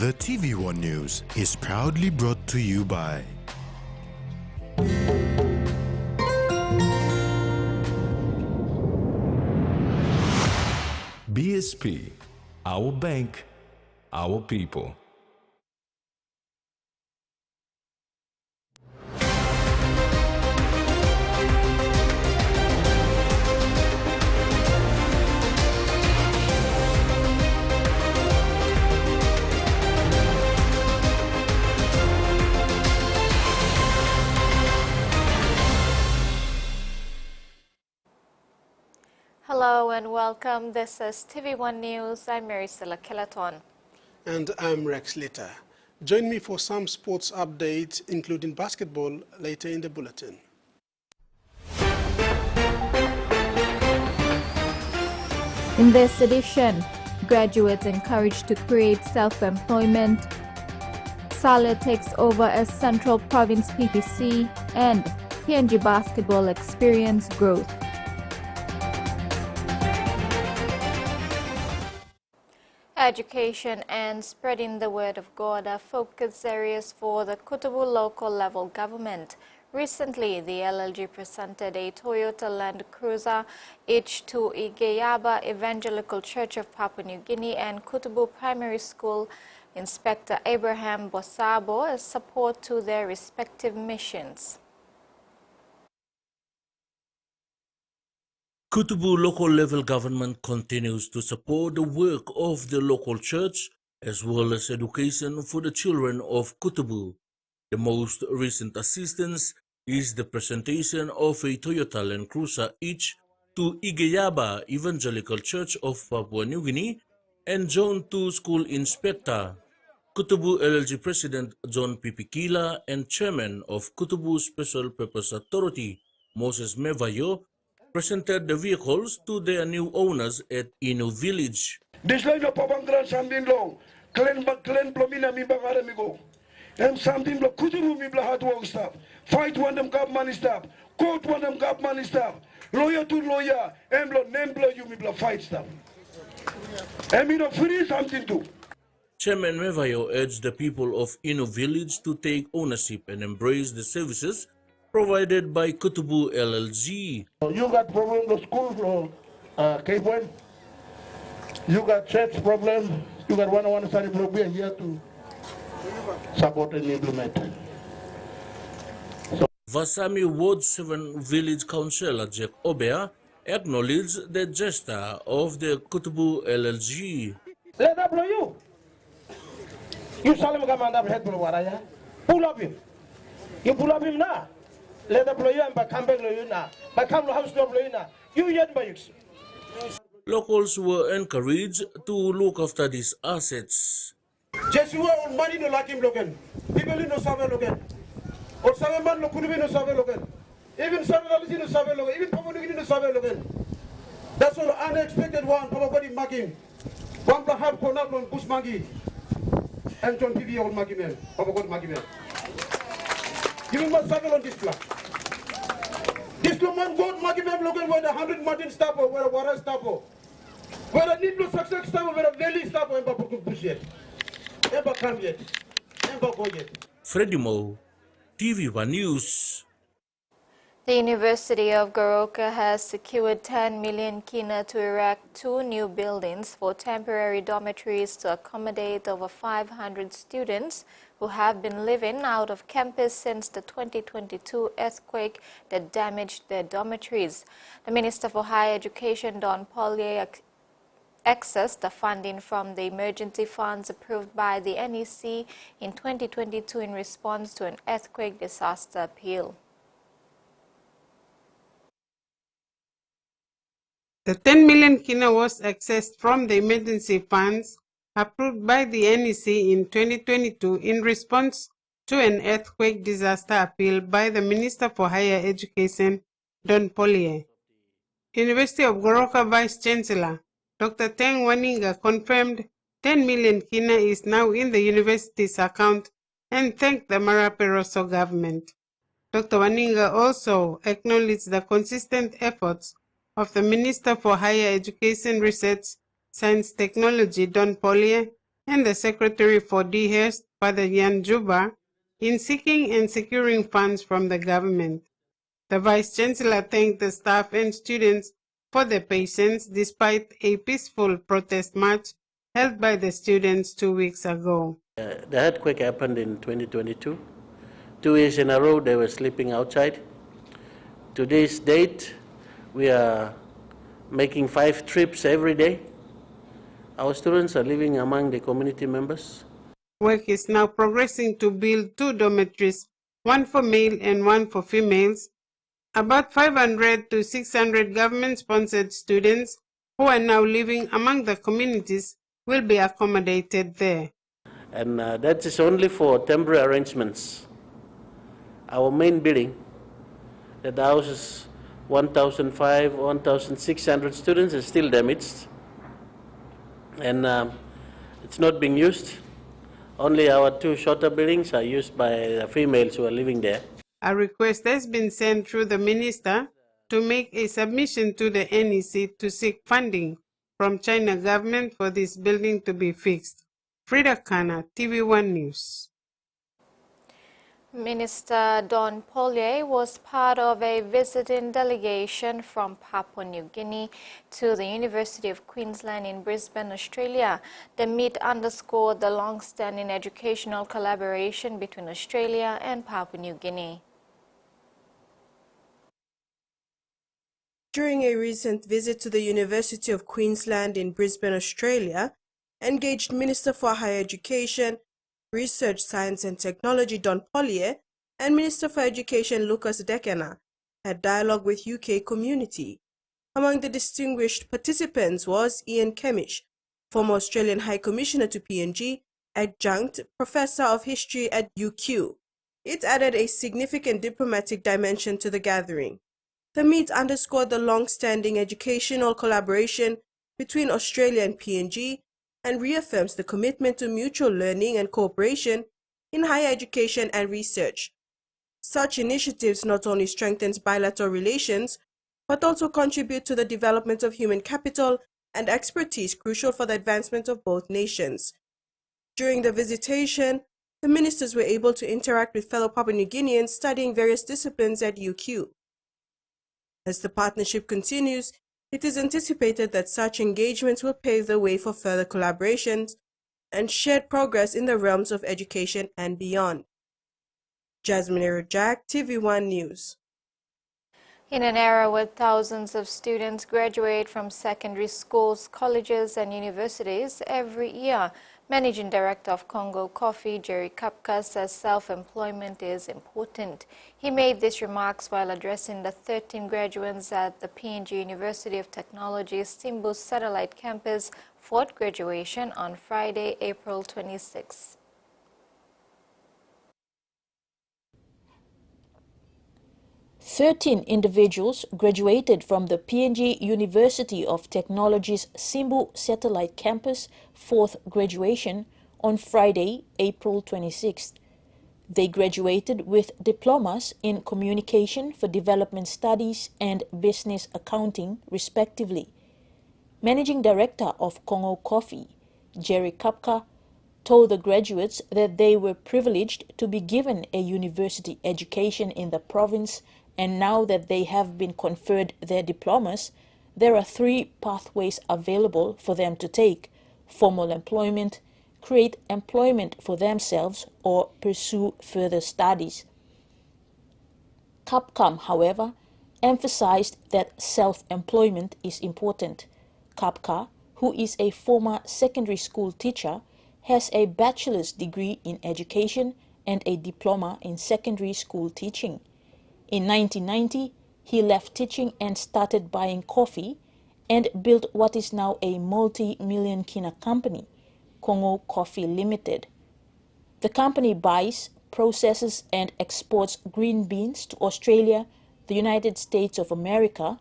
The TV1 News is proudly brought to you by BSP, our bank, our people. Hello and welcome. This is TV1 News. I'm Maricela Kelaton. And I'm Rex Litter. Join me for some sports updates, including basketball, later in the bulletin. In this edition, graduates encouraged to create self-employment, Saleh takes over as Central Province PPC, and PNG basketball experience growth. Education and spreading the word of God are focus areas for the Kutubu local level government. Recently, the LLG presented a Toyota Land Cruiser each to Igeyaba Evangelical Church of Papua New Guinea and Kutubu Primary School Inspector Abraham Bosabo as support to their respective missions. Kutubu local level government continues to support the work of the local church as well as education for the children of Kutubu. The most recent assistance is the presentation of a Toyota Land Cruiser each to Igeyaba Evangelical Church of Papua New Guinea and Zone 2 School Inspector. Kutubu LLG President John Pipikila and Chairman of Kutubu Special Purpose Authority Moses Mevayo presented the vehicles to their new owners at Inu Village. This line of Papangran Sambin Law, Clan Plomina Mibagara Migo, and Sambin Law Kutubu Mibla hard work staff, fight one them government staff, court one them government staff, lawyer to lawyer, Emblo, Nemblo, you Mibla fight staff. And me no free something to. Chairman Mevayo urged the people of Inu Village to take ownership and embrace the services provided by Kutubu LLG. You got problem the school for TVWAN. You got church problem. You got one study block. We are here to support and implement. Vasami Ward 7 Village Councillor Jack Obea acknowledged the gesture of the Kutubu LLG. Let up blow you. You Salam command up head blow waraya. Pull up him. You pull up him now. Let the blow and come back you now. But come to house blow you now. You yet by you. Locals were encouraged to look after these assets. Just you are money no like him looking. People in no survey looking. Or 7 man no could be no survey looking. Even $7 in the survey looking. Even Papa in the survey looking. That's all unexpected one. Papa body marking. One black half corner on Bush Maggie. And John TV on Maggie man. Papa got Maggie man. Give him a survey on this plan. This man got Maggie man looking where the 100 Martin stop or where a water stop or where a need no success stop or where a valley stop or Papa could push yet. Never come yet. Never go yet. Freddie Mo, TV1 News. The University of Goroka has secured 10 million kina to erect 2 new buildings for temporary dormitories to accommodate over 500 students who have been living out of campus since the 2022 earthquake that damaged their dormitories. The Minister for Higher Education, Don Pollier, accessed the funding from the emergency funds approved by the NEC in 2022 in response to an earthquake disaster appeal. The 10 million kina was accessed from the emergency funds approved by the NEC in 2022 in response to an earthquake disaster appeal by the Minister for Higher Education, Don Pollier. University of Goroka Vice Chancellor, Dr. Teng Waninga confirmed 10 million kina is now in the university's account and thanked the Maraperoso government. Dr. Waninga also acknowledged the consistent efforts of the Minister for Higher Education, Research, Science Technology, Don Pollier, and the Secretary for DHEST, Father Yan Juba, in seeking and securing funds from the government. The Vice-Chancellor thanked the staff and students for their patience despite a peaceful protest march held by the students 2 weeks ago. The earthquake happened in 2022. 2 years in a row they were sleeping outside. Today's date, we are making 5 trips every day. Our students are living among the community members. Work is now progressing to build 2 dormitories, one for male and one for females. About 500 to 600 government-sponsored students who are now living among the communities will be accommodated there. And that is only for temporary arrangements. Our main building, that houses 1,500, 1,600 students, is still damaged. And it's not being used. Only our 2 shorter buildings are used by the females who are living there. A request has been sent through the minister to make a submission to the NEC to seek funding from China government for this building to be fixed. Frida Kana, TV1 News. Minister Don Polye was part of a visiting delegation from Papua New Guinea to the University of Queensland in Brisbane, Australia. The meet underscored the long-standing educational collaboration between Australia and Papua New Guinea. During a recent visit to the University of Queensland in Brisbane, Australia, engaged Minister for Higher Education, Research, Science and Technology Don Polye and Minister for Education Lucas Dekena had dialogue with UK community. Among the distinguished participants was Ian Kemish, former Australian High Commissioner to PNG, adjunct Professor of History at UQ. It added a significant diplomatic dimension to the gathering. The meet underscored the long-standing educational collaboration between Australia and PNG and reaffirms the commitment to mutual learning and cooperation in higher education and research. Such initiatives not only strengthen bilateral relations, but also contribute to the development of human capital and expertise crucial for the advancement of both nations. During the visitation, the ministers were able to interact with fellow Papua New Guineans studying various disciplines at UQ. As the partnership continues, it is anticipated that such engagements will pave the way for further collaborations and shared progress in the realms of education and beyond. Jasmine Erojak, TV1 News. In an era where thousands of students graduate from secondary schools, colleges and universities every year, Managing Director of Congo Coffee, Jerry Kapka, says self-employment is important. He made these remarks while addressing the 13 graduates at the PNG University of Technology Simbu Satellite Campus for graduation on Friday, April 26. "13 individuals graduated from the PNG University of Technology's Simbu Satellite Campus 4th graduation on Friday, April 26th. They graduated with diplomas in Communication for Development Studies and Business Accounting, respectively. Managing Director of Congo Coffee, Jerry Kapka, told the graduates that they were privileged to be given a university education in the province, and now that they have been conferred their diplomas, there are 3 pathways available for them to take: formal employment, create employment for themselves, or pursue further studies. Kapka, however, emphasized that self-employment is important. Kapka, who is a former secondary school teacher, has a bachelor's degree in education and a diploma in secondary school teaching. In 1990, he left teaching and started buying coffee and built what is now a multi-million kina company, Congo Coffee Limited. The company buys, processes and exports green beans to Australia, the United States of America,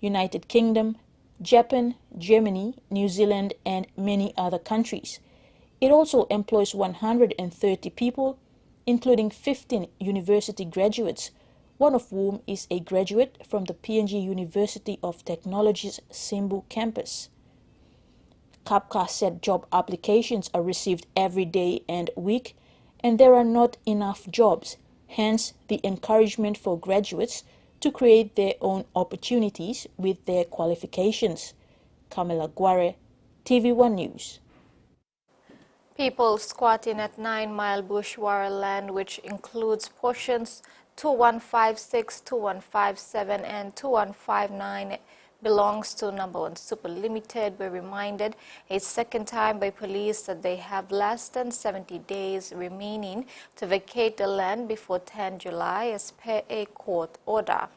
United Kingdom, Japan, Germany, New Zealand and many other countries. It also employs 130 people, including 15 university graduates, one of whom is a graduate from the PNG University of Technology's Simbu campus. KAPCA said job applications are received every day and week, and there are not enough jobs, hence the encouragement for graduates to create their own opportunities with their qualifications. Kamela Guare, TVWAN News. People squatting at 9 Mile Bushwara land, which includes portions 2156, 2157 and 2159, belongs to No. 1 Super Limited, were reminded a second time by police that they have less than 70 days remaining to vacate the land before 10 July as per a court order.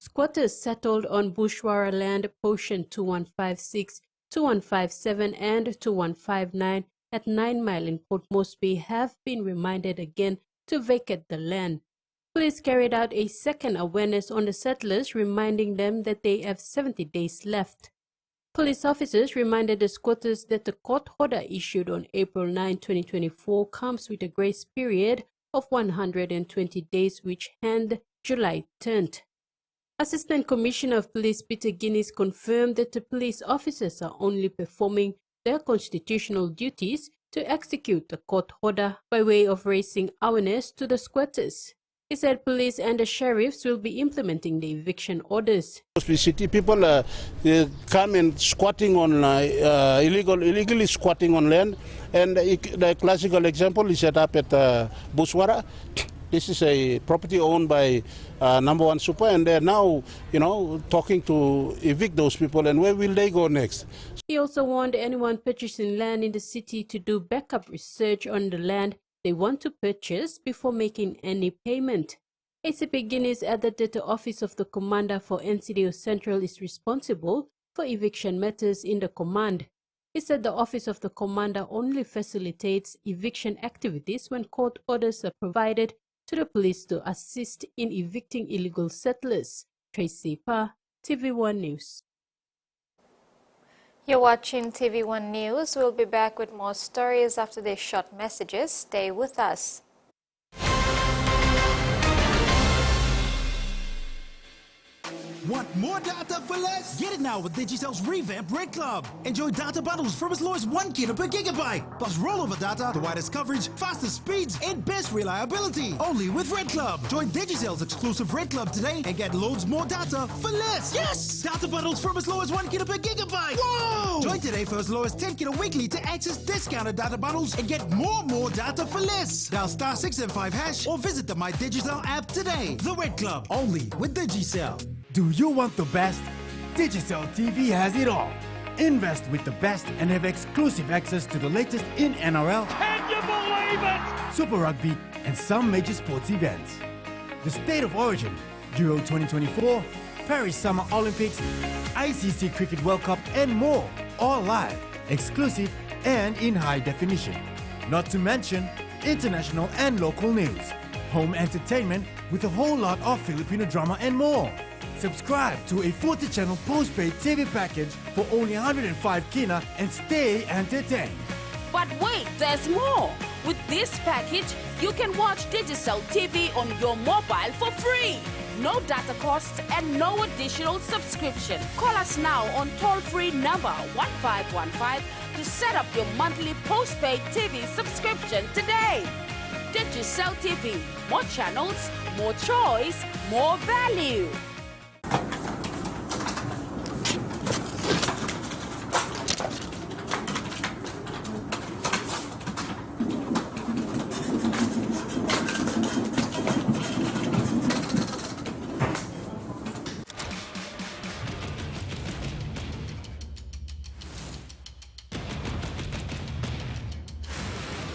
Squatters settled on Bushwara land portion 2156, 2157 and 2159 at 9 Mile in Port Moresby have been reminded again to vacate the land. Police carried out a second awareness on the settlers, reminding them that they have 70 days left. Police officers reminded the squatters that the court order issued on April 9, 2024 comes with a grace period of 120 days, which end July 10th. Assistant Commissioner of Police Peter Guinness confirmed that the police officers are only performing their constitutional duties to execute the court order by way of raising awareness to the squatters. He said police and the sheriffs will be implementing the eviction orders. City people come and squatting on illegally squatting on land, and the classical example is set up at Bushwara. This is a property owned by No. 1 Super, and they're now, talking to evict those people. And where will they go next? He also warned anyone purchasing land in the city to do backup research on the land they want to purchase before making any payment. ACP Guinness added that the Office of the Commander for NCDO Central is responsible for eviction matters in the command. He said the Office of the Commander only facilitates eviction activities when court orders are provided to the police to assist in evicting illegal settlers. Tracy Pa, TV1 News. You're watching TV1 News. We'll be back with more stories after these short messages. Stay with us. Want more data for less? Get it now with Digicel's revamped Red Club. Enjoy data bundles from as low as 1 kilo per gigabyte. Plus rollover data, the widest coverage, fastest speeds, and best reliability. Only with Red Club. Join Digicel's exclusive Red Club today and get loads more data for less. Yes! Data bundles from as low as 1 kilo per gigabyte. Whoa! Join today for as low as 10 kilo weekly to access discounted data bundles and get more data for less. Dial *675# or visit the My Digicel app today. The Red Club. Only with Digicel. Do you want the best? Digicel TV has it all. Invest with the best and have exclusive access to the latest in NRL, Can you believe it? Super Rugby, and some major sports events. The State of Origin, Euro 2024, Paris Summer Olympics, ICC Cricket World Cup, and more. All live, exclusive, and in high definition. Not to mention international and local news, home entertainment with a whole lot of Filipino drama and more. Subscribe to a 40-channel postpaid TV package for only 105 kina and stay entertained. But wait, there's more! With this package, you can watch Digicel TV on your mobile for free. No data costs and no additional subscription. Call us now on toll-free number 1515 to set up your monthly postpaid TV subscription today. Digicel TV. More channels, more choice, more value.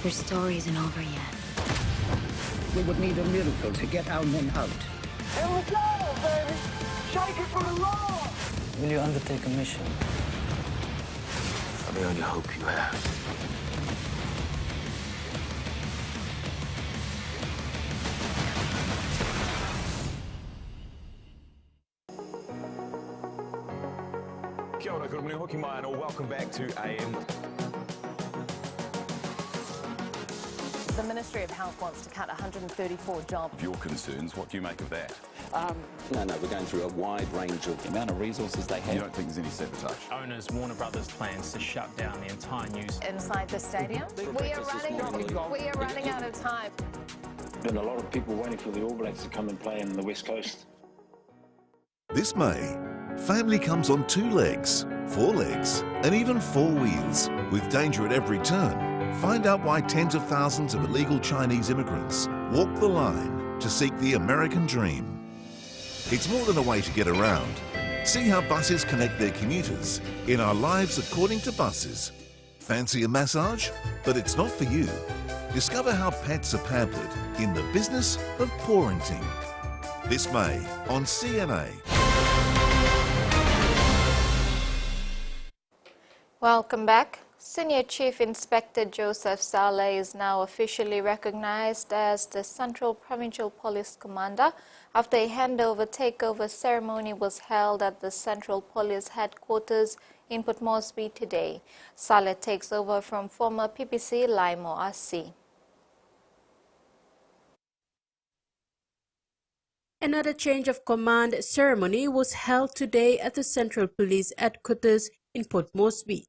Your story isn't over yet. We would need a miracle to get our men out. Here we go, baby! Shake it for the Lord! Will you undertake a mission? I'm the only hope you have. Kia ora, good morning, hoki mai, and welcome back to AM. The Ministry of Health wants to cut 134 jobs. Your concerns, what do you make of that? No, we're going through a wide range of... The amount of resources they have. You don't think there's any sabotage? Owners Warner Brothers plans to shut down the entire news. Inside the stadium, we are running out of time. Been a lot of people waiting for the All Blacks to come and play in the West Coast. This May, family comes on 2 legs, 4 legs, and even 4 wheels, with danger at every turn. Find out why tens of thousands of illegal Chinese immigrants walk the line to seek the American dream. It's more than a way to get around. See how buses connect their commuters in Our Lives According to Buses. Fancy a massage? But it's not for you. Discover how pets are pampered in The Business of Parenting. This May on CNA. Welcome back. Senior Chief Inspector Joseph Saleh is now officially recognized as the Central Provincial Police Commander after a handover takeover ceremony was held at the Central Police Headquarters in Port Moresby today. Saleh takes over from former PPC Laimo Asi. Another change of command ceremony was held today at the Central Police Headquarters in Port Moresby.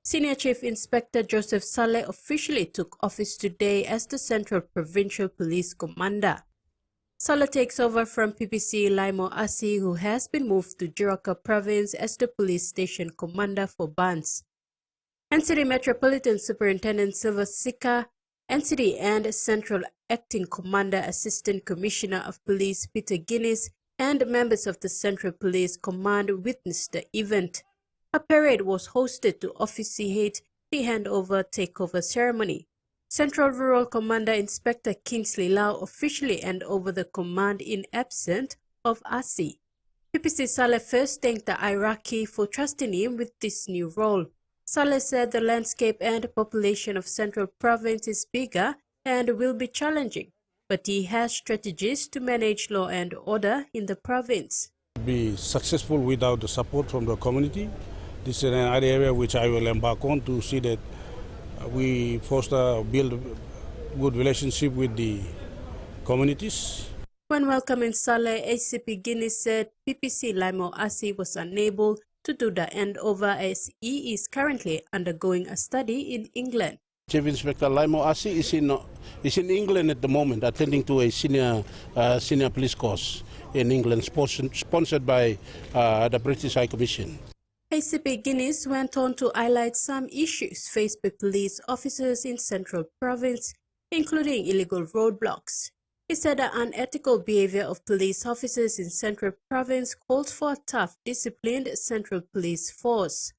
Senior Chief Inspector Joseph Saleh officially took office today as the Central Provincial Police Commander. Saleh takes over from PPC Laimo Asi, who has been moved to Goroka Province as the police station commander for Bans. NCD Metropolitan Superintendent Silva Sika, NCD and Central Acting Commander Assistant Commissioner of Police Peter Guinness, and members of the Central Police Command witnessed the event. A parade was hosted to officiate the handover takeover ceremony. Central Rural Commander Inspector Kingsley Lau officially handed over the command in absence of Asi. PPC Saleh first thanked the Iraqi for trusting him with this new role. Saleh said the landscape and population of Central Province is bigger and will be challenging, but he has strategies to manage law and order in the province. Be successful without the support from the community. This is another area which I will embark on to see that we foster, build a good relationship with the communities. When welcoming Saleh, ACP Guinness said PPC Laimo Asi was unable to do the handover as he is currently undergoing a study in England. Chief Inspector Laimo Asi is in England at the moment, attending to a senior police course in England, sponsored by the British High Commission. ACP Guinness went on to highlight some issues faced by police officers in Central Province, including illegal roadblocks. He said the unethical behavior of police officers in Central Province calls for a tough, disciplined Central Police force.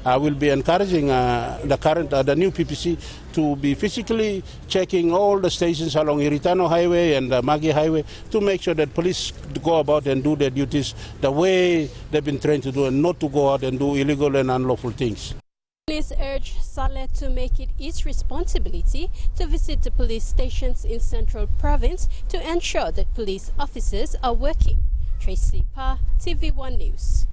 I will be encouraging the new PPC to be physically checking all the stations along Iritano Highway and Magi Highway to make sure that police go about and do their duties the way they've been trained to do, and not to go out and do illegal and unlawful things. Police urged Saleh to make it his responsibility to visit the police stations in Central Province to ensure that police officers are working. Tracy Pa, TV1 News.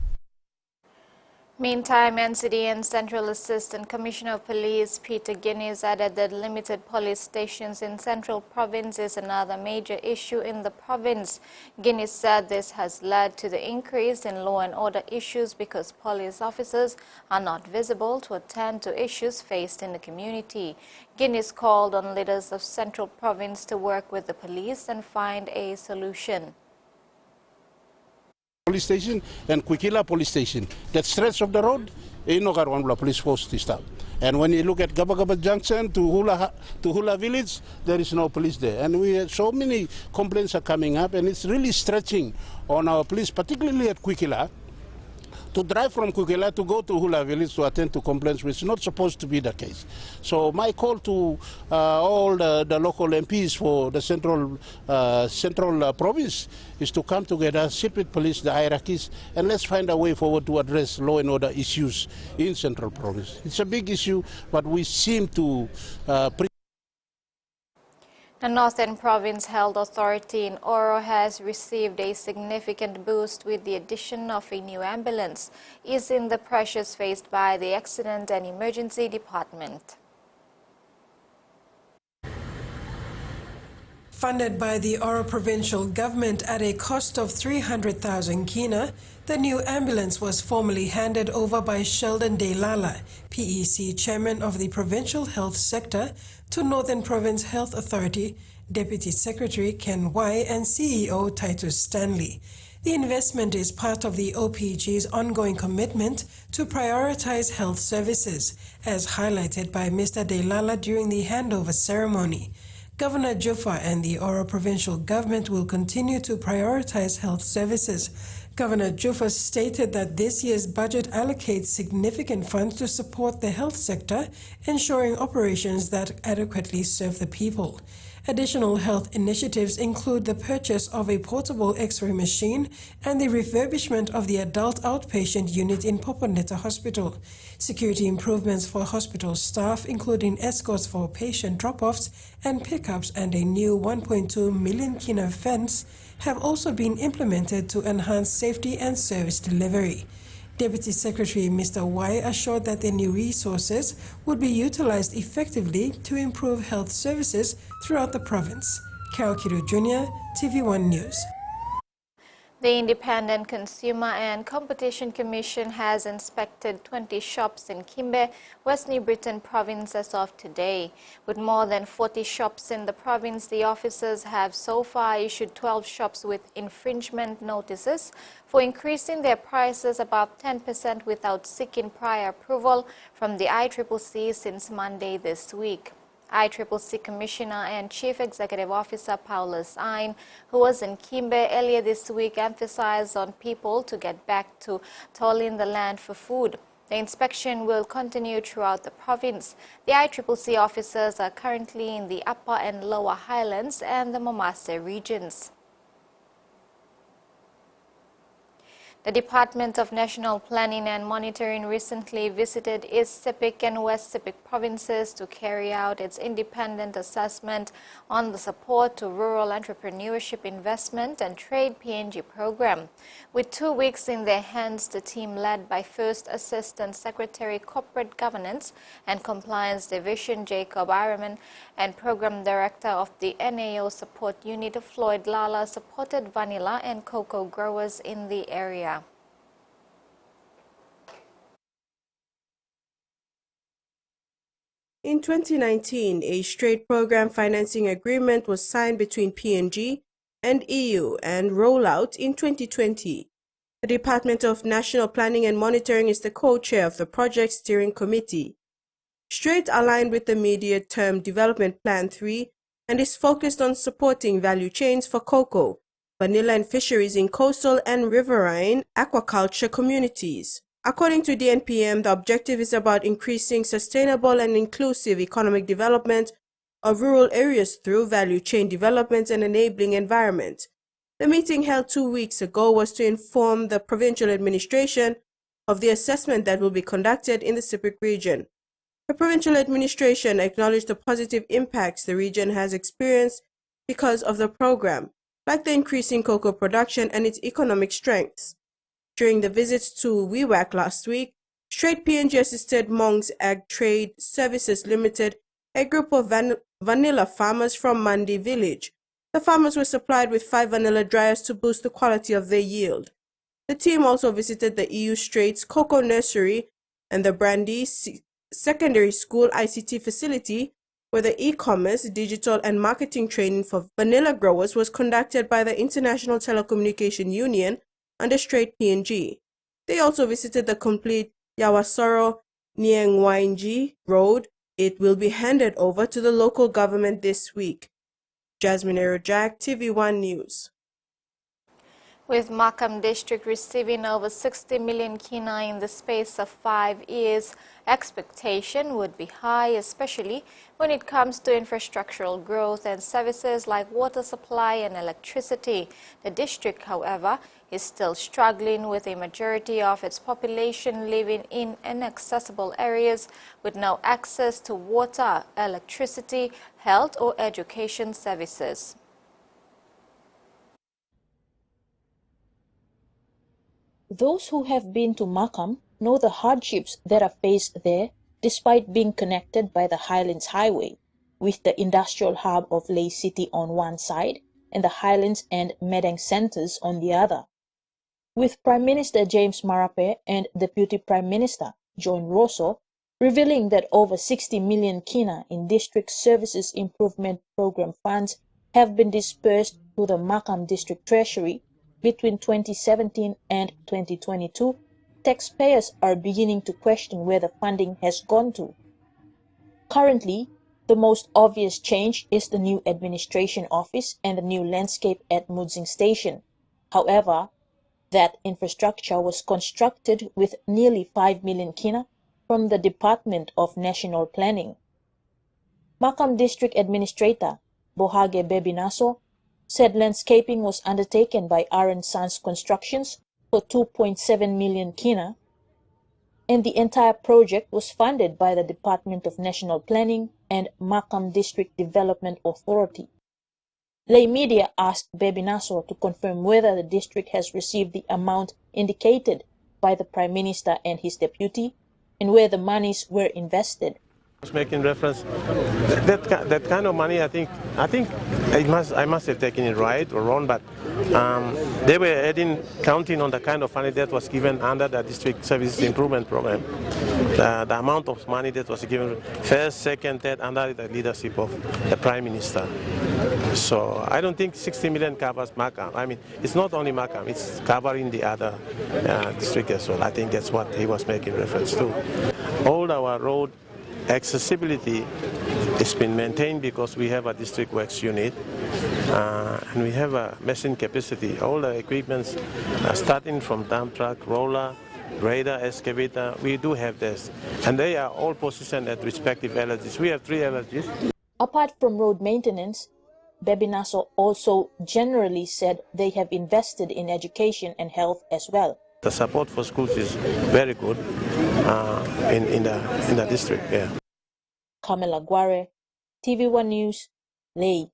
Meantime, NCD and Central Assistant Commissioner of Police Peter Guinness added that limited police stations in Central Province is another major issue in the province. Guinness said this has led to the increase in law and order issues because police officers are not visible to attend to issues faced in the community. Guinness called on leaders of Central Province to work with the police and find a solution. Police station and Kwikila police station. That stretch of the road, Inogarwanbla police force to stop. And when you look at Gabagaba Junction to Hula Village, there is no police there. And we have so many complaints are coming up, and it's really stretching on our police, particularly at Kwikila, to drive from Kwikila to go to Hula Village to attend to complaints, which is not supposed to be the case. So my call to all the local MPs for the central province is to come together, sit with police, the hierarchies, and let's find a way forward to address law and order issues in Central Province. It's a big issue, but we seem to The Northern Province Health Authority in Oro has received a significant boost with the addition of a new ambulance, easing the pressures faced by the Accident and Emergency Department. Funded by the Oro provincial government at a cost of 300,000 kina, the new ambulance was formally handed over by Sheldon Deilala, PEC chairman of the provincial health sector, to Northern Province Health Authority, Deputy Secretary Ken Wai and CEO Titus Stanley. The investment is part of the OPG's ongoing commitment to prioritize health services, as highlighted by Mr. Deilala during the handover ceremony. Governor Juffa and the Oro provincial government will continue to prioritize health services. Governor Juffa stated that this year's budget allocates significant funds to support the health sector, ensuring operations that adequately serve the people. Additional health initiatives include the purchase of a portable X-ray machine and the refurbishment of the adult outpatient unit in Poponeta Hospital. Security improvements for hospital staff, including escorts for patient drop-offs and pickups, and a new 1.2 million kina fence have also been implemented to enhance safety and service delivery. Deputy Secretary Mr. Wai assured that the new resources would be utilized effectively to improve health services throughout the province. Carol Kiru Jr., TV1 News. The Independent Consumer and Competition Commission has inspected 20 shops in Kimbe, West New Britain Province as of today. With more than 40 shops in the province, the officers have so far issued 12 shops with infringement notices for increasing their prices about 10% without seeking prior approval from the ICCC since Monday this week. ICCC Commissioner and Chief Executive Officer Paulus Ain, who was in Kimbe earlier this week, emphasized on people to get back to tolling the land for food. The inspection will continue throughout the province. The ICCC officers are currently in the Upper and Lower Highlands and the Momase regions. The Department of National Planning and Monitoring recently visited East Sepik and West Sepik provinces to carry out its independent assessment on the Support to Rural Entrepreneurship Investment and Trade PNG program. With 2 weeks in their hands, the team led by First Assistant Secretary Corporate Governance and Compliance Division Jacob Ireman and Program Director of the NAO Support Unit Floyd Lala supported vanilla and cocoa growers in the area. In 2019, a straight program financing agreement was signed between PNG and EU and rollout in 2020. The Department of National Planning and Monitoring is the co-chair of the project steering committee. Straight aligned with the Immediate-Term Development Plan 3 and is focused on supporting value chains for cocoa, vanilla and fisheries in coastal and riverine aquaculture communities. According to DNPM, the objective is about increasing sustainable and inclusive economic development of rural areas through value chain development and enabling environment. The meeting held 2 weeks ago was to inform the provincial administration of the assessment that will be conducted in the Sepik region. The provincial administration acknowledged the positive impacts the region has experienced because of the program, like the increasing cocoa production and its economic strengths. During the visits to WIWAC last week, Straight PNG assisted Monks Ag Trade Services Limited, a group of vanilla farmers from Mandi village. The farmers were supplied with 5 vanilla dryers to boost the quality of their yield. The team also visited the EU Straits Cocoa Nursery and the Brandy Secondary School ICT facility, where the e-commerce, digital and marketing training for vanilla growers was conducted by the International Telecommunication Union under Straight PNG. They also visited the complete Yawasoro Niengwainji Road. It will be handed over to the local government this week. Jasmine Erojak, TV1 News. With Markham District receiving over 60 million kina in the space of 5 years, expectation would be high, especially when it comes to infrastructural growth and services like water supply and electricity. The district, however, is still struggling with a majority of its population living in inaccessible areas with no access to water, electricity, health or education services. Those who have been to Markham know the hardships that are faced there despite being connected by the Highlands Highway, with the industrial hub of Ley City on one side and the Highlands and Medang centers on the other. With Prime Minister James Marape and Deputy Prime Minister John Rosso revealing that over 60 million kina in District Services Improvement Program funds have been dispersed to the Markham District Treasury between 2017 and 2022, taxpayers are beginning to question where the funding has gone to. Currently, the most obvious change is the new administration office and the new landscape at Mudzing Station. However, that infrastructure was constructed with nearly 5 million kina from the Department of National Planning. Markham District Administrator Bohage Bebinaso said landscaping was undertaken by Aaron Sons Constructions for 2.7 million kina, and the entire project was funded by the Department of National Planning and Markham District Development Authority. Lay Media asked Bebinaso to confirm whether the district has received the amount indicated by the Prime Minister and his deputy, and where the monies were invested. Making reference that kind of money, I think I must have taken it right or wrong, but they were counting on the kind of money that was given under the District Services Improvement Program. The amount of money that was given first, second, third under the leadership of the Prime Minister. So I don't think 60 million covers Markham. I mean, it's not only Markham, it's covering the other district as well. I think that's what he was making reference to. All our road accessibility has been maintained because we have a district works unit and we have a machine capacity. All the equipments starting from dump truck, roller, grader, excavator, we do have this. And they are all positioned at respective LRGs. We have 3 LRGs. Apart from road maintenance, Bebinaso also generally said they have invested in education and health as well. The support for schools is very good in the district. Yeah. Kamela Guare, TVWAN News, Ley.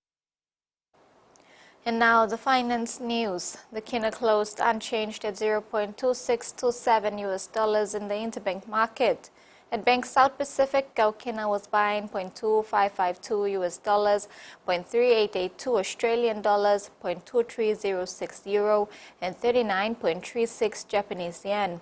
And now the finance news. The kina closed unchanged at $0.2627 in the interbank market. At Bank South Pacific, Gao kina was buying $0.2552 $0.3882 Australian dollars, $0.2306 euro, and 39.36 Japanese yen.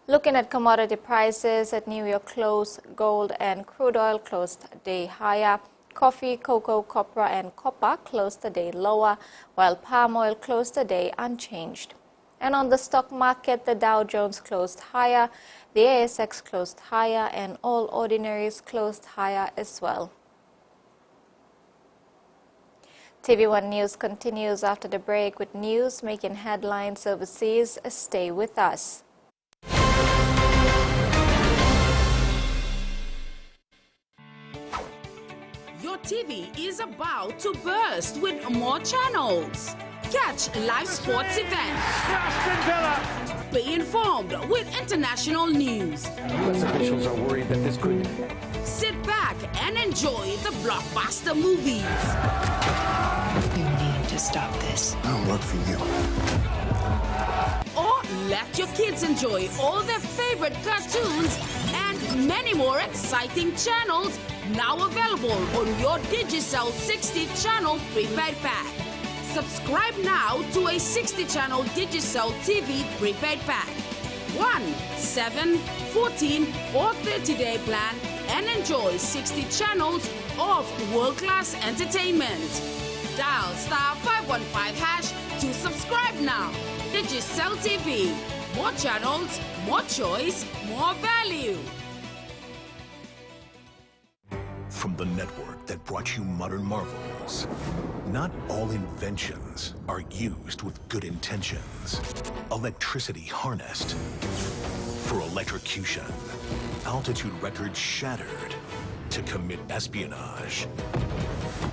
Looking at commodity prices at New York close, gold and crude oil closed a day higher. Coffee, cocoa, copra, and copper closed the day lower, while palm oil closed the day unchanged. And on the stock market, the Dow Jones closed higher, the ASX closed higher, and all ordinaries closed higher as well. TV1 News continues after the break with news making headlines overseas. Stay with us. Your TV is about to burst with more channels. Catch live sports events. Be informed with international news. U.S. officials are worried that this could... Sit back and enjoy the blockbuster movies. You need to stop this. I don't work for you. Or let your kids enjoy all their favorite cartoons and many more exciting channels now available on your Digicel 60-channel prepaid pack. Subscribe now to a 60-channel Digicel TV prepaid pack. 1, 7, 14 or 30-day plan and enjoy 60 channels of world-class entertainment. Dial *515# to subscribe now. Digicel TV. More channels, more choice, more value. From the network that brought you modern marvels, not all inventions are used with good intentions. Electricity harnessed for electrocution. Altitude records shattered to commit espionage.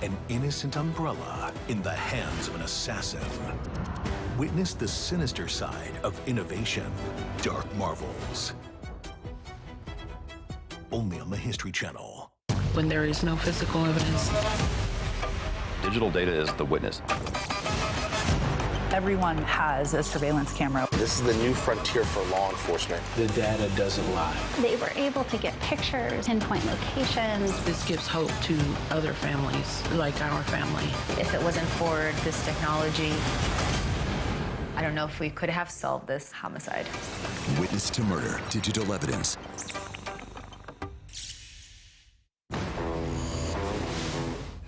An innocent umbrella in the hands of an assassin. Witness the sinister side of innovation. Dark Marvels. Only on the History Channel. When there is no physical evidence. Digital data is the witness. Everyone has a surveillance camera. This is the new frontier for law enforcement. The data doesn't lie. They were able to get pictures, pinpoint locations. This gives hope to other families like our family. If it wasn't for this technology, I don't know if we could have solved this homicide. Witness to murder, digital evidence.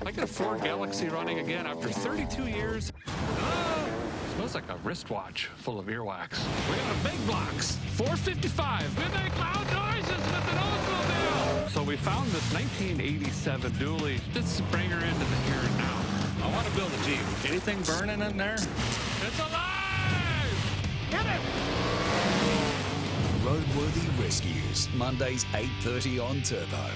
I got a Ford Galaxy running again after 32 years. Hello? Smells like a wristwatch full of earwax. We got a big box, 455. We make loud noises with an Oldsmobile. So we found this 1987 dually. Let's bring her into the here and now. I want to build a Jeep. Anything burning in there? It's alive! Get it! Roadworthy Rescues, Mondays 8:30 on Turbo.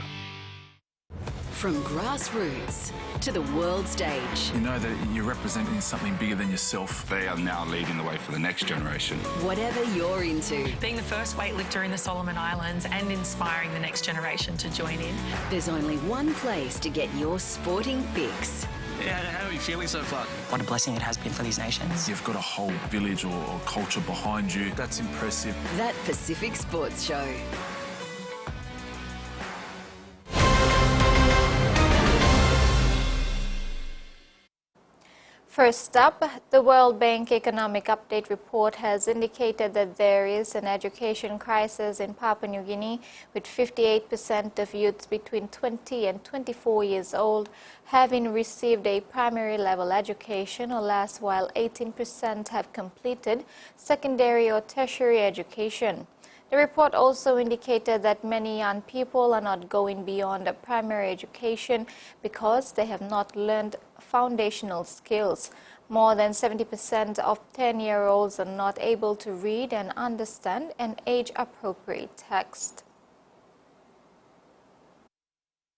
From grassroots to the world stage. You know that you're representing something bigger than yourself. They are now leading the way for the next generation. Whatever you're into. Being the first weightlifter in the Solomon Islands and inspiring the next generation to join in. There's only one place to get your sporting fix. Yeah, how are you feeling so far? What a blessing it has been for these nations. You've got a whole village or culture behind you. That's impressive. That Pacific Sports Show. First up, the World Bank Economic Update report has indicated that there is an education crisis in Papua New Guinea, with 58% of youths between 20 and 24 years old having received a primary level education or less, while 18% have completed secondary or tertiary education. The report also indicated that many young people are not going beyond a primary education because they have not learned foundational skills. More than 70% of 10-year-olds are not able to read and understand an age-appropriate text.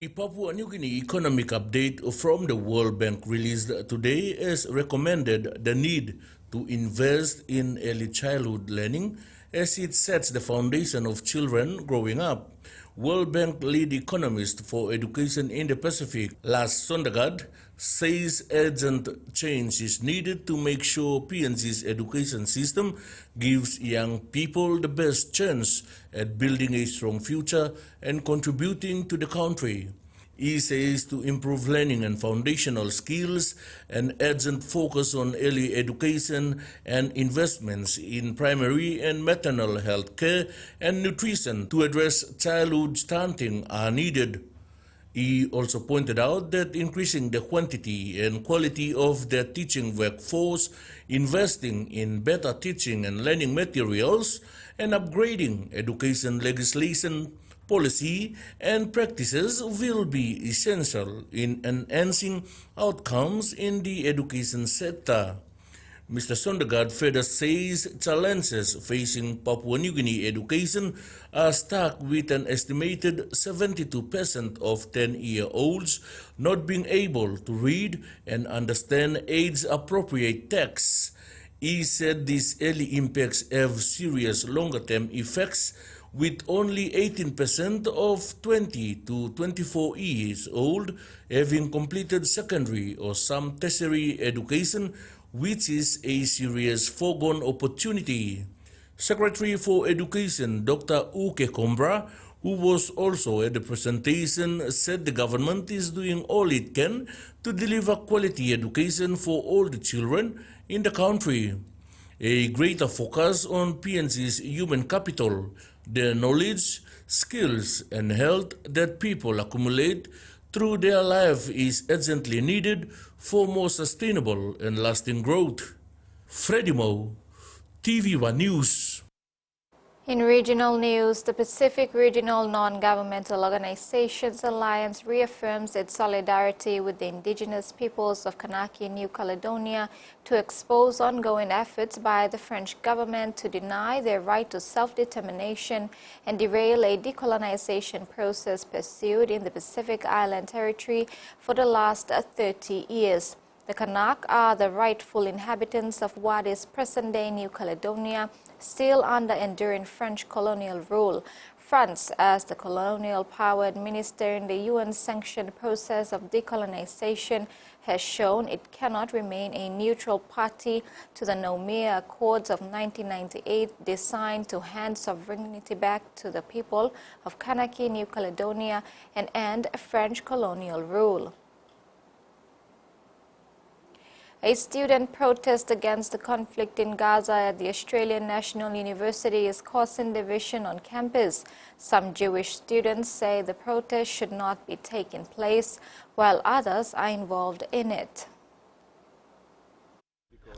The Papua New Guinea Economic Update from the World Bank released today has recommended the need to invest in early childhood learning as it sets the foundation of children growing up. World Bank lead economist for education in the Pacific, Lars Sondergaard, says urgent change is needed to make sure PNG's education system gives young people the best chance at building a strong future and contributing to the country. He says to improve learning and foundational skills, an urgent focus on early education and investments in primary and maternal health care and nutrition to address childhood stunting are needed. He also pointed out that increasing the quantity and quality of the teaching workforce, investing in better teaching and learning materials, and upgrading education legislation, policy and practices will be essential in enhancing outcomes in the education sector. Mr. Sondergaard further says challenges facing Papua New Guinea education are stuck with an estimated 72% of 10-year-olds not being able to read and understand age-appropriate texts. He said these early impacts have serious longer-term effects, with only 18% of 20 to 24 years old having completed secondary or some tertiary education, which is a serious foregone opportunity. Secretary for Education Dr. Uke Kombra, who was also at the presentation, said the government is doing all it can to deliver quality education for all the children in the country. A greater focus on PNG's human capital, their knowledge, skills, and health that people accumulate through their life is urgently needed for more sustainable and lasting growth. Freddie Mo, TVWAN News. In regional news, the Pacific Regional Non-Governmental Organizations Alliance reaffirms its solidarity with the indigenous peoples of Kanaki, New Caledonia, to expose ongoing efforts by the French government to deny their right to self-determination and derail a decolonization process pursued in the Pacific Island Territory for the last 30 years. The Kanak are the rightful inhabitants of what is present-day New Caledonia, still under enduring French colonial rule. fronts, as the colonial power administering the UN-sanctioned process of decolonization has shown it cannot remain a neutral party to the Noumea Accords of 1998 designed to hand sovereignty back to the people of Kanaki, New Caledonia, and end French colonial rule. A student protest against the conflict in Gaza at the Australian National University is causing division on campus. Some Jewish students say the protest should not be taking place, while others are involved in it.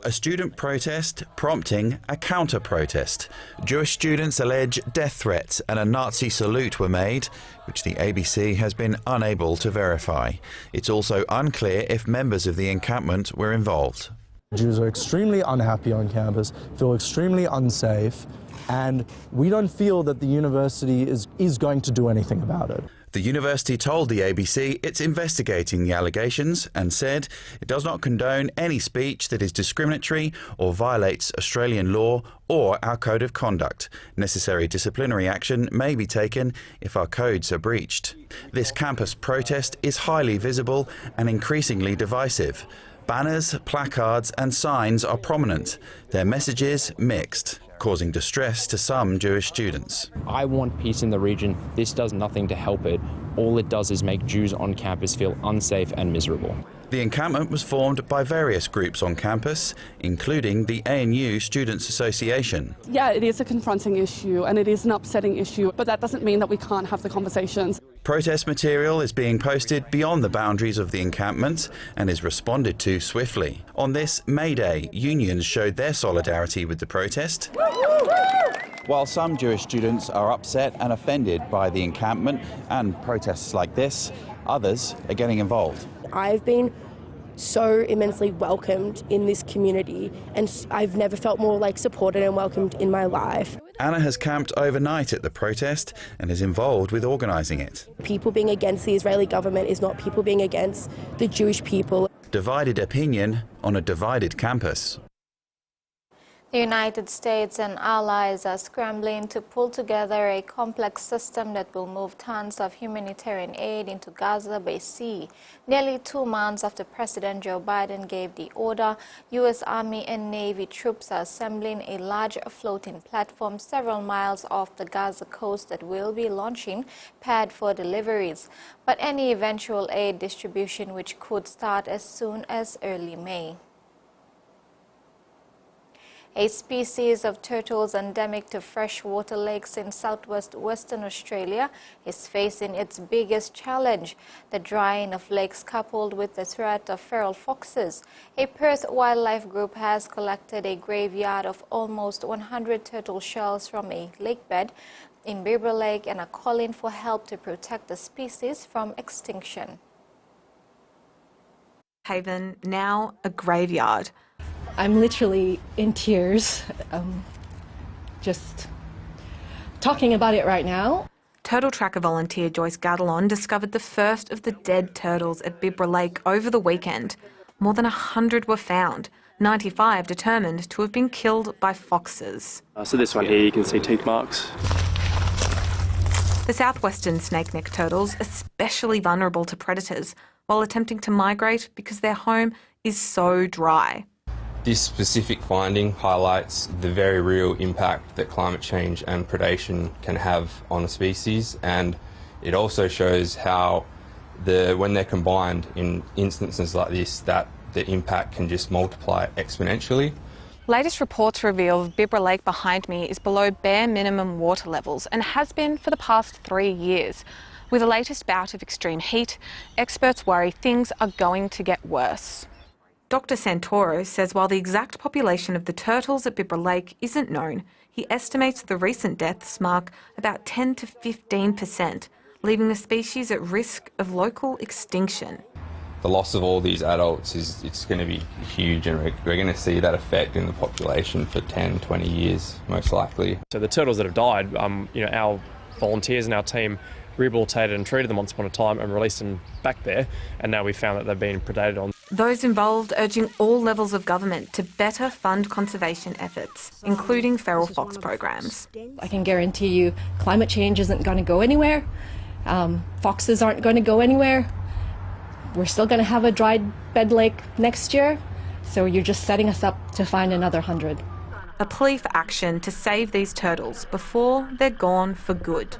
A student protest prompting a counter-protest. Jewish students allege death threats and a Nazi salute were made, which the ABC has been unable to verify. It's also unclear if members of the encampment were involved. Jews are extremely unhappy on campus, feel extremely unsafe, and we don't feel that the university is going to do anything about it. The university told the ABC it's investigating the allegations and said it does not condone any speech that is discriminatory or violates Australian law or our code of conduct. Necessary disciplinary action may be taken if our codes are breached. This campus protest is highly visible and increasingly divisive. Banners, placards and signs are prominent. Their messages mixed, causing distress to some Jewish students. I want peace in the region. This does nothing to help it. All it does is make Jews on campus feel unsafe and miserable. The encampment was formed by various groups on campus, including the ANU Students Association. Yeah, it is a confronting issue and it is an upsetting issue, but that doesn't mean that we can't have the conversations. Protest material is being posted beyond the boundaries of the encampment and is responded to swiftly. On this May Day, unions showed their solidarity with the protest. While some Jewish students are upset and offended by the encampment and protests like this, others are getting involved. I've been so immensely welcomed in this community and I've never felt more supported and welcomed in my life. Anna has camped overnight at the protest and is involved with organising it. People being against the Israeli government is not people being against the Jewish people. Divided opinion on a divided campus. The United States and allies are scrambling to pull together a complex system that will move tons of humanitarian aid into Gaza by sea. Nearly 2 months after President Joe Biden gave the order, U.S. Army and Navy troops are assembling a large floating platform several miles off the Gaza coast that will be launching pad for deliveries. But any eventual aid distribution, which could start as soon as early May. A species of turtles endemic to freshwater lakes in southwest Western Australia is facing its biggest challenge, the drying of lakes coupled with the threat of feral foxes. A Perth wildlife group has collected a graveyard of almost 100 turtle shells from a lakebed in Bibra Lake and are calling for help to protect the species from extinction. Haven, now a graveyard. I'm literally in tears, just talking about it right now. Turtle Tracker volunteer Joyce Gadalon discovered the first of the dead turtles at Bibra Lake over the weekend. More than 100 were found, 95 determined to have been killed by foxes. So this one here, you can see teeth marks. The southwestern snakeneck turtles are especially vulnerable to predators while attempting to migrate because their home is so dry. This specific finding highlights the very real impact that climate change and predation can have on a species, and it also shows how when they're combined in instances like this, that the impact can just multiply exponentially. Latest reports reveal Bibra Lake behind me is below bare minimum water levels and has been for the past 3 years. With the latest bout of extreme heat, experts worry things are going to get worse. Dr. Santoro says while the exact population of the turtles at Bibra Lake isn't known, he estimates the recent deaths mark about 10 to 15%, leaving the species at risk of local extinction. The loss of all these adults it's going to be huge, and we're going to see that effect in the population for 10, 20 years, most likely. So the turtles that have died, our volunteers and our team rehabilitated and treated them once upon a time and released them back there, and now we found that they've been predated on. Those involved urging all levels of government to better fund conservation efforts, including feral fox programs. I can guarantee you climate change isn't going to go anywhere. Foxes aren't going to go anywhere. We're still going to have a dried bed lake next year, so you're just setting us up to find another 100. A plea for action to save these turtles before they're gone for good.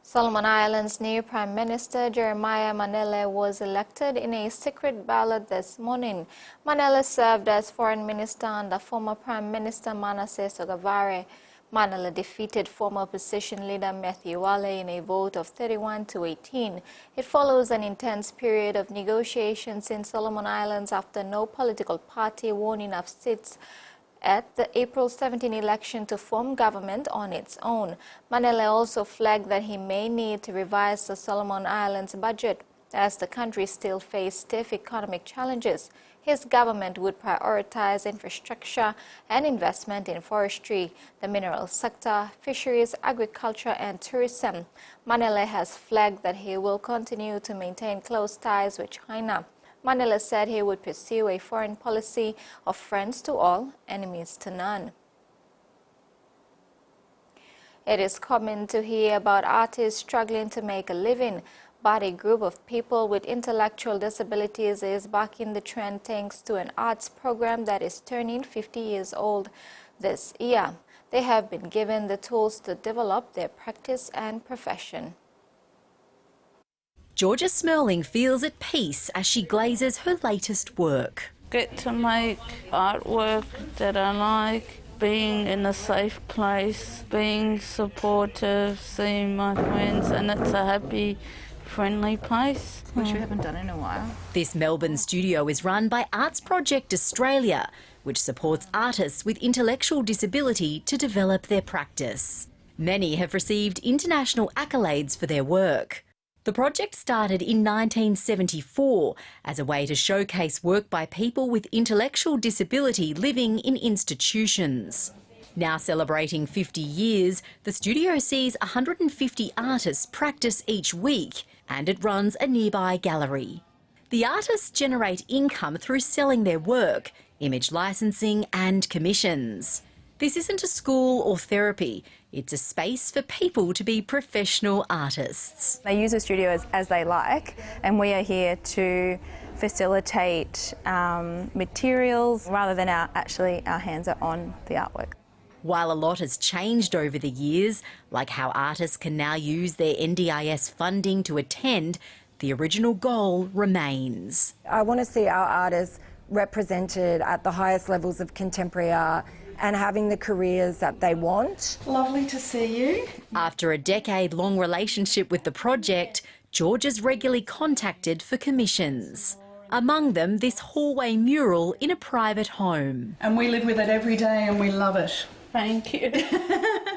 Solomon Islands' new Prime Minister Jeremiah Manele was elected in a secret ballot this morning. Manele served as Foreign Minister under former Prime Minister Manasseh Sogavare. Manele defeated former opposition leader Matthew Wale in a vote of 31-18. It follows an intense period of negotiations in Solomon Islands after no political party won enough seats at the April 17 election to form government on its own. Manele also flagged that he may need to revise the Solomon Islands budget as the country still faces stiff economic challenges. His government would prioritize infrastructure and investment in forestry, the mineral sector, fisheries, agriculture and tourism. Manele has flagged that he will continue to maintain close ties with China. Manele said he would pursue a foreign policy of friends to all, enemies to none. It is common to hear about artists struggling to make a living, but a group of people with intellectual disabilities is bucking the trend thanks to an arts program that is turning 50 years old this year. They have been given the tools to develop their practice and profession. Georgia Smerling feels at peace as she glazes her latest work. Get to make artwork that I like, being in a safe place, being supportive, seeing my friends, and it's a happy, friendly place. Which you haven't done in a while. This Melbourne studio is run by Arts Project Australia, which supports artists with intellectual disability to develop their practice. Many have received international accolades for their work. The project started in 1974 as a way to showcase work by people with intellectual disability living in institutions. Now celebrating 50 years, the studio sees 150 artists practice each week, and it runs a nearby gallery. The artists generate income through selling their work, image licensing and commissions. This isn't a school or therapy, it's a space for people to be professional artists. They use the studio as they like, and we are here to facilitate materials rather than our hands are on the artwork. While a lot has changed over the years, like how artists can now use their NDIS funding to attend, the original goal remains. I want to see our artists represented at the highest levels of contemporary art and having the careers that they want. Lovely to see you. After a decade-long relationship with the project, George is regularly contacted for commissions. Among them, this hallway mural in a private home. And we live with it every day and we love it. Thank you.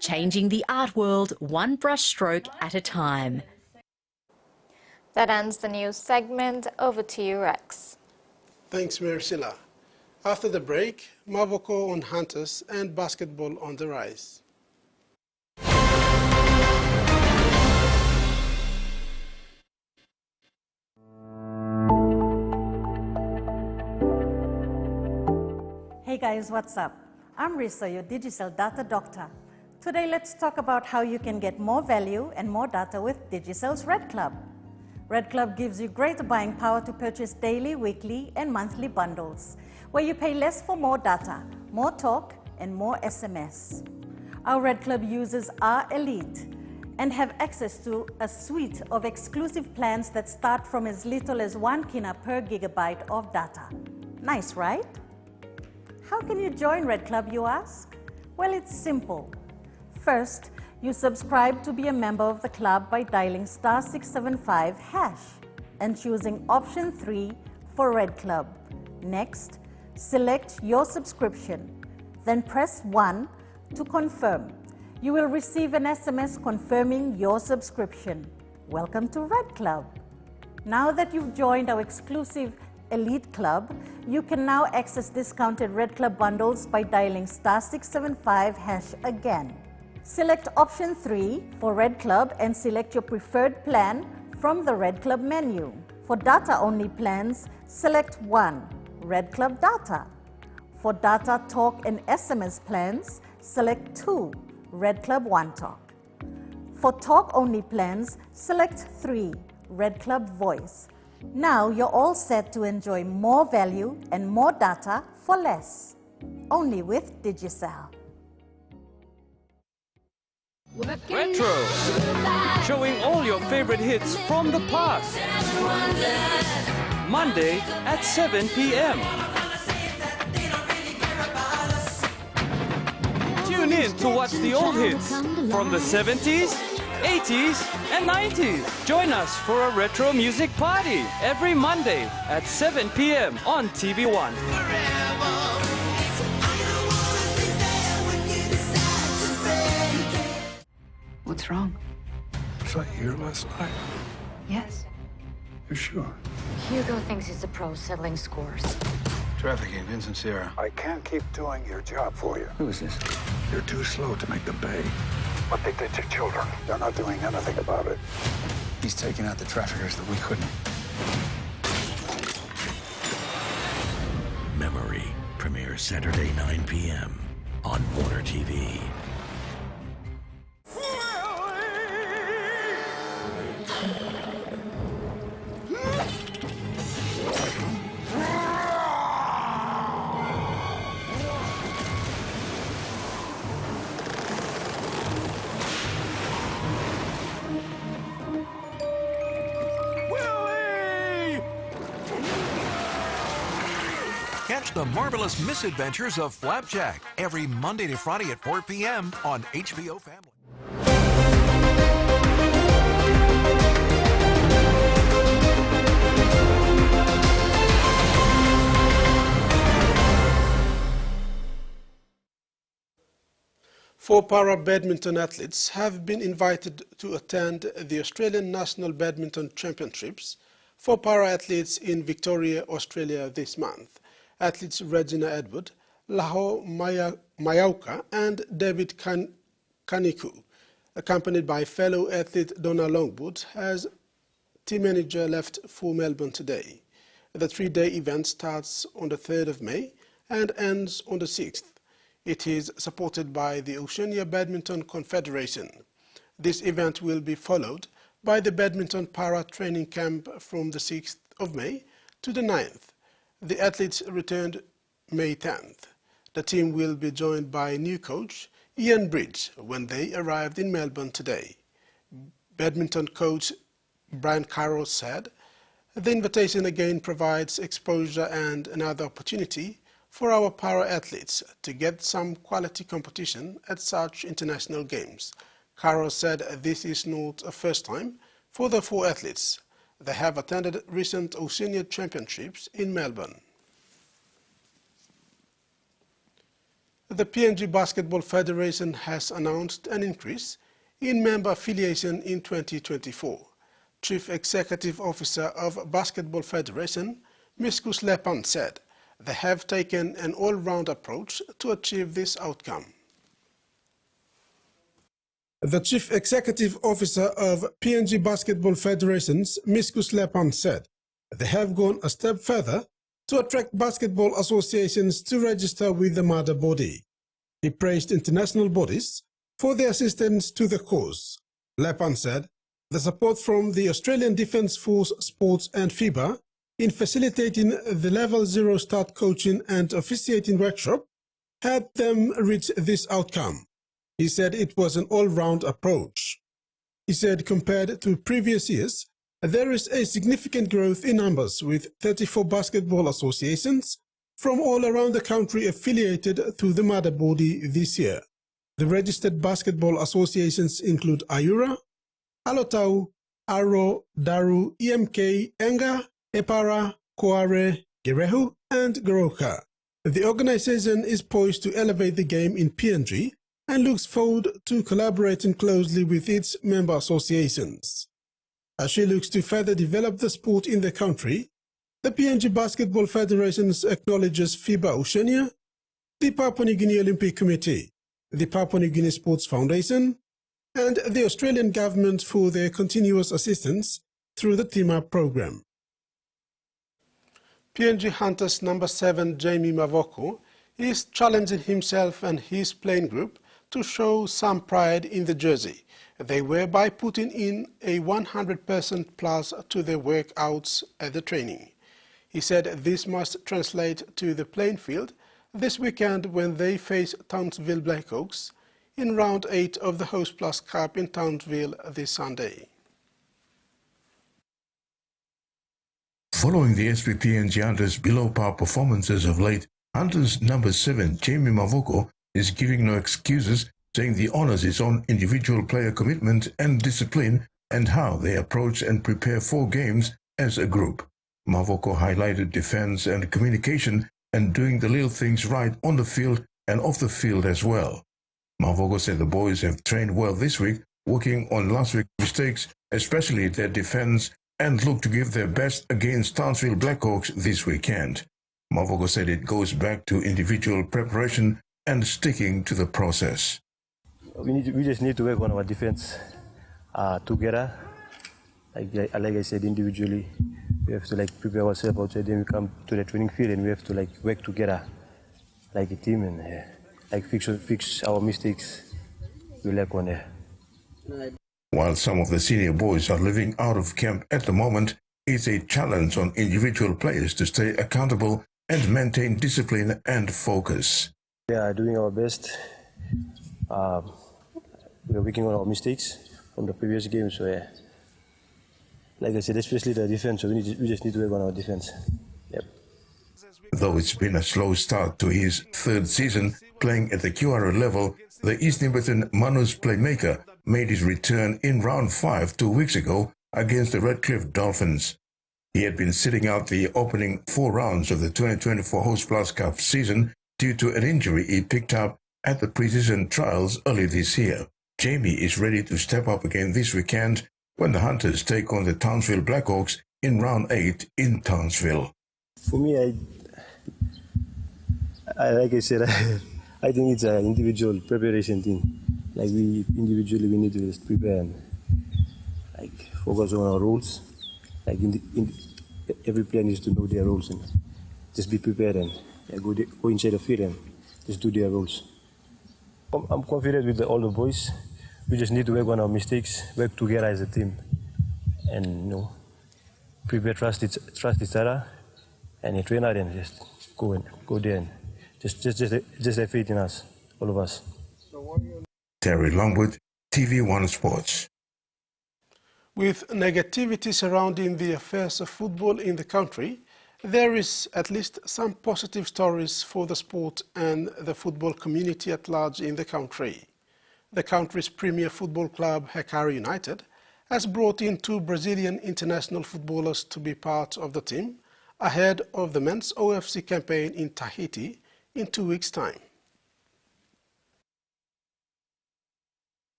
Changing the art world one brushstroke at a time. That ends the news segment. Over to you, Rex. Thanks, Maricela. After the break, Mavoko on Hunters and basketball on the rise. Hey guys, what's up? I'm Risa, your digital data doctor. Today let's talk about how you can get more value and more data with Digicel's Red Club. Red Club gives you greater buying power to purchase daily, weekly and monthly bundles, where you pay less for more data, more talk and more SMS. Our Red Club users are elite and have access to a suite of exclusive plans that start from as little as 1 kina per gigabyte of data. Nice, right? How can you join Red Club, you ask? Well, it's simple. First, you subscribe to be a member of the club by dialing *675# and choosing option 3 for Red Club. Next, select your subscription, then press 1 to confirm. You will receive an SMS confirming your subscription. Welcome to Red Club. Now that you've joined our exclusive Elite Club, you can now access discounted Red Club bundles by dialing *675# again. Select option 3 for Red Club and select your preferred plan from the Red Club menu. For data-only plans, select 1, Red Club Data. For data, talk and SMS plans, select 2, Red Club One Talk. For talk-only plans, select 3, Red Club Voice. Now you're all set to enjoy more value and more data for less. Only with Digicel. Retro, showing all your favorite hits from the past. Monday at 7 p.m. Tune in to watch the old hits from the 70s, 80s, and 90s. Join us for a retro music party every Monday at 7 p.m. on TVWAN. What's wrong? Was I here last night? Yes. You sure? Hugo thinks he's a pro settling scores. Trafficking, Vincent Sierra. I can't keep doing your job for you. Who is this? You're too slow to make the pay. What they did to children, they're not doing anything about it. He's taking out the traffickers that we couldn't. Memory premieres Saturday 9 p.m. on Warner TV. Catch the marvelous misadventures of Flapjack every Monday to Friday at 4 p.m. on HBO Family. Four para badminton athletes have been invited to attend the Australian National Badminton Championships for para athletes in Victoria, Australia this month. Athletes Regina Edward, Laho Mayauka and David Kaniku, accompanied by fellow athlete Donna Longwood, as team manager left for Melbourne today. The three-day event starts on the 3rd of May and ends on the 6th. It is supported by the Oceania Badminton Confederation. This event will be followed by the Badminton Para Training Camp from the 6th of May to the 9th. The athletes returned May 10th. The team will be joined by new coach Ian Bridge when they arrived in Melbourne today. Badminton coach Brian Carroll said, "The invitation again provides exposure and another opportunity for our para athletes to get some quality competition at such international games." Carroll said this is not a first time for the four athletes. They have attended recent Oceania Championships in Melbourne. The PNG Basketball Federation has announced an increase in member affiliation in 2024. Chief Executive Officer of Basketball Federation, Miskus Lepan, said they have taken an all-round approach to achieve this outcome. The Chief Executive Officer of PNG Basketball Federation's Miskus Lepan said they have gone a step further to attract basketball associations to register with the mother body. He praised international bodies for their assistance to the cause. Lepan said the support from the Australian Defence Force Sports and FIBA in facilitating the Level 0 start coaching and officiating workshop helped them reach this outcome. He said it was an all-round approach. He said compared to previous years, there is a significant growth in numbers with 34 basketball associations from all around the country affiliated to the mother body this year. The registered basketball associations include Ayura, Alotau, Aro, Daru, EMK, Enga, Epara, Koare, Gerehu, and Goroka. The organization is poised to elevate the game in PNG and looks forward to collaborating closely with its member associations. As she looks to further develop the sport in the country, the PNG Basketball Federation acknowledges FIBA Oceania, the Papua New Guinea Olympic Committee, the Papua New Guinea Sports Foundation, and the Australian government for their continuous assistance through the Team Up program. PNG Hunters number 7 Jamie Mavoko is challenging himself and his playing group to show some pride in the jersey. They were by putting in a 100% plus to their workouts at the training. He said this must translate to the playing field this weekend when they face Townsville Blackhawks in round 8 of the Host Plus Cup in Townsville this Sunday. Following the SPPNG Hunters below-par performances of late, Hunters number 7 Jamie Mavoko is giving no excuses, saying the onus is on individual player commitment and discipline and how they approach and prepare for games as a group. Mavoko highlighted defense and communication and doing the little things right on the field and off the field as well. Mavoko said the boys have trained well this week, working on last week's mistakes, especially their defense, and look to give their best against Townsville Blackhawks this weekend. Mavoko said it goes back to individual preparation and sticking to the process. We just need to work on our defense together. Like I said, individually, we have to prepare ourselves outside. Then we come to the training field and we have to work together like a team and fix our mistakes. We lack on there. While some of the senior boys are living out of camp at the moment, it's a challenge on individual players to stay accountable and maintain discipline and focus. We are doing our best. We are working on our mistakes from the previous games where, like I said, especially the defense, so we just need to work on our defense. Yep. Though it's been a slow start to his third season playing at the QRL level, the East Nimberton Manus playmaker made his return in round 5 2 weeks ago against the Redcliffe Dolphins. He had been sitting out the opening 4 rounds of the 2024 Host Plus Cup season due to an injury he picked up at the preseason trials early this year. Jamie is ready to step up again this weekend when the Hunters take on the Townsville Blackhawks in round 8 in Townsville. For me, like I said, I think it's an individual preparation thing. Like we need to just prepare and focus on our roles. Every player needs to know their roles and just be prepared and go inside the field and just do their roles. I'm confident with all the boys. We just need to work on our mistakes, work together as a team, and prepare, trust each other, and train out and just go there and just have faith in us, all of us. Terry Longwood, TV1 Sports. With negativity surrounding the affairs of football in the country, there is at least some positive stories for the sport and the football community at large in the country. The country's premier football club, Hekari United, has brought in 2 Brazilian international footballers to be part of the team ahead of the men's OFC campaign in Tahiti in 2 weeks' time.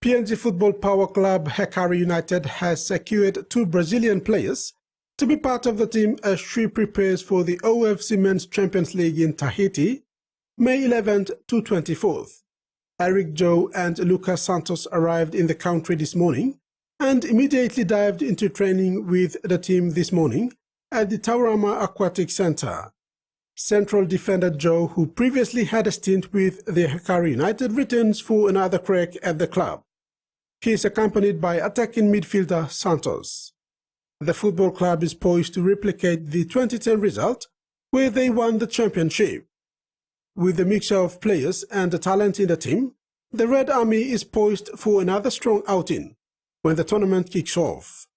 PNG Football Power Club Hekari United has secured 2 Brazilian players to be part of the team as she prepares for the OFC Men's Champions League in Tahiti, May 11th to 24th. Eric Joe and Lucas Santos arrived in the country this morning and immediately dived into training with the team this morning at the Taurama Aquatic Center. Central defender Joe, who previously had a stint with the Hekari United, returns for another crack at the club. He is accompanied by attacking midfielder Santos. The football club is poised to replicate the 2010 result, where they won the championship. With a mixture of players and the talent in the team, the Red Army is poised for another strong outing when the tournament kicks off.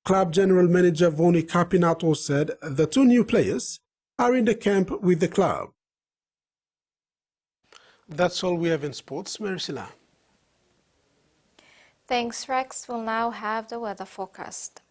Club General Manager Voni Capinato said the 2 new players are in the camp with the club. That's all we have in sports. Maricela. Thanks, Rex. We'll now have the weather forecast.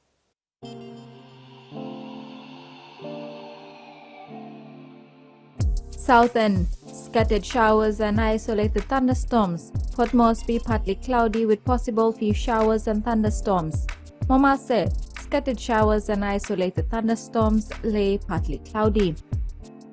Southern, scattered showers and isolated thunderstorms. Port Moresby, partly cloudy with possible few showers and thunderstorms. Momase, scattered showers and isolated thunderstorms. Lae, partly cloudy.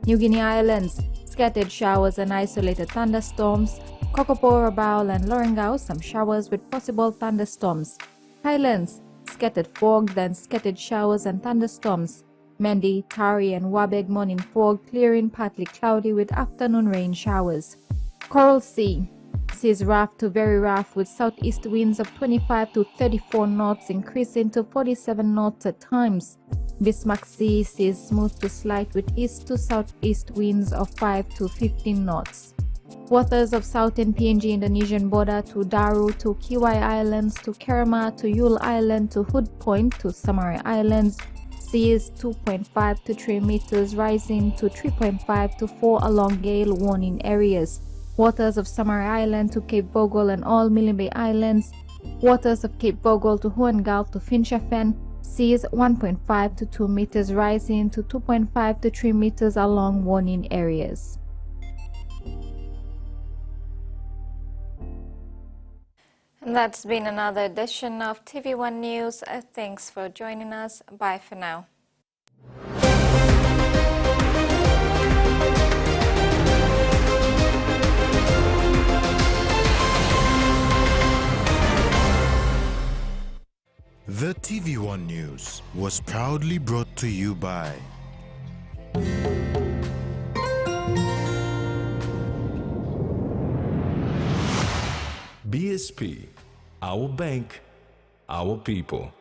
New Guinea Islands, scattered showers and isolated thunderstorms. Kokopo, Rabaul and Lorengau, some showers with possible thunderstorms. Highlands, scattered fog, then scattered showers and thunderstorms. Mendi, Tari and Wabeg, morning fog, clearing, partly cloudy with afternoon rain showers. Coral Sea, seas rough to very rough with southeast winds of 25 to 34 knots, increasing to 47 knots at times. Bismarck Sea, seas smooth to slight with east to southeast winds of 5 to 15 knots. Waters of southern PNG Indonesian border to Daru to Kiwai Islands to Kerama to Yule Island to Hood Point to Samari Islands. Seas 2.5 to 3 meters, rising to 3.5 to 4 along gale warning areas. Waters of Samari Island to Cape Vogel and all Milne Bay Islands. Waters of Cape Vogel to Huon Gulf to Finchafen. Seas 1.5 to 2 meters, rising to 2.5 to 3 meters along warning areas. And that's been another edition of TV1 News. Thanks for joining us. Bye for now. The TV1 News was proudly brought to you by BSP, our bank, our people.